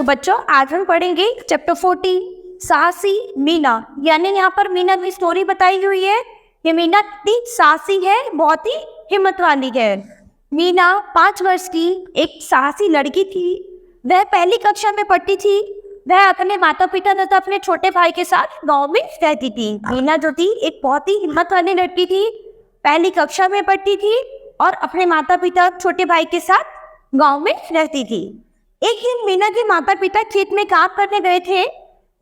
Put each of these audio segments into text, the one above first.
बच्चों आज हम पढ़ेंगे चैप्टर 40 साहसी मीना। यानी यहाँ पर मीना की स्टोरी बताई हुई है। ये मीना कितनी साहसी है, बहुत ही हिम्मत वाली है। मीना 5 वर्ष की एक साहसी लड़की थी। वह पहली कक्षा में पढ़ती थी। वह अपने माता पिता तथा अपने छोटे भाई के साथ गांव में रहती थी। मीना जो थी एक बहुत ही हिम्मत वाली लड़की थी। पहली कक्षा में पढ़ती थी और अपने माता पिता छोटे भाई के साथ गांव में रहती थी। एक दिन मीना के माता पिता खेत में काम करने गए थे।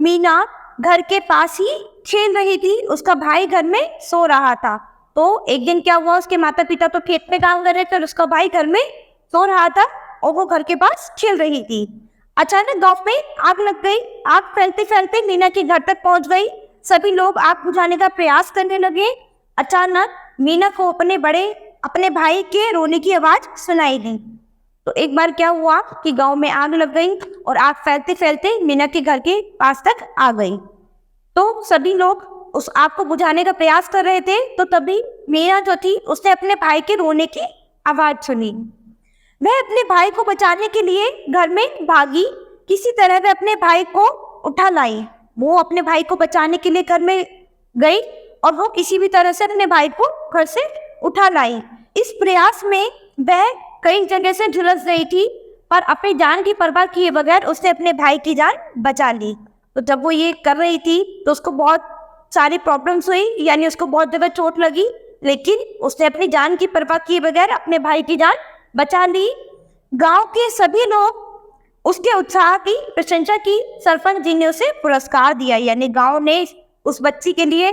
मीना घर के पास ही खेल रही थी। उसका भाई घर में सो रहा था। तो एक दिन क्या हुआ, उसके माता पिता तो खेत में काम कर रहे थे और उसका भाई घर में सो रहा था और वो घर के पास खेल रही थी। अचानक गांव में आग लग गई। आग फैलते फैलते मीना के घर तक पहुंच गई। सभी लोग आग बुझाने का प्रयास करने लगे। अचानक मीना को अपने भाई के रोने की आवाज सुनाई दी। तो एक बार क्या हुआ कि गांव में आग लग गई और आग फैलते फैलते मीना के घर के पास तक आ गई। तो सभी लोग उस आग को बुझाने का प्रयास कर रहे थे। तो तभी मीना जो थी उसने अपने भाई के रोने की आवाज सुनी। वह अपने भाई को बचाने के लिए घर में भागी। किसी तरह वह अपने भाई को उठा लाई। वो अपने भाई को बचाने के लिए घर में गई और वो किसी भी तरह से अपने भाई को घर से उठा लाई। इस प्रयास में वह कई जगह से झुलस रही थी, पर अपनी जान की परवाह किए बगैर उसने अपने भाई की जान बचा ली। तो जब वो ये कर रही थी तो उसको बहुत सारी प्रॉब्लम्स हुई, यानी उसको बहुत जगह चोट लगी, लेकिन उसने अपनी जान की परवाह किए बगैर अपने भाई की जान बचा ली। गांव के सभी लोग उसके उत्साह की प्रशंसा की। सरपंच जी ने उसे पुरस्कार दिया। यानी गांव ने उस बच्ची के लिए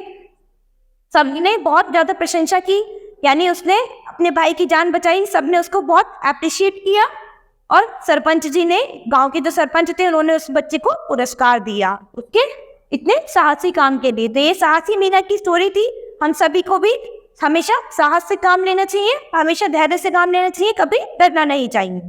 सबने बहुत ज्यादा प्रशंसा की। यानी उसने अपने भाई की जान बचाई। सबने उसको बहुत अप्रिशिएट किया और सरपंच जी ने, गांव के जो सरपंच थे, उन्होंने उस बच्चे को पुरस्कार दिया उसके इतने साहसी काम के लिए। तो ये साहसी मीना की स्टोरी थी। हम सभी को भी हमेशा साहस से काम लेना चाहिए, हमेशा धैर्य से काम लेना चाहिए, कभी डरना नहीं चाहिए।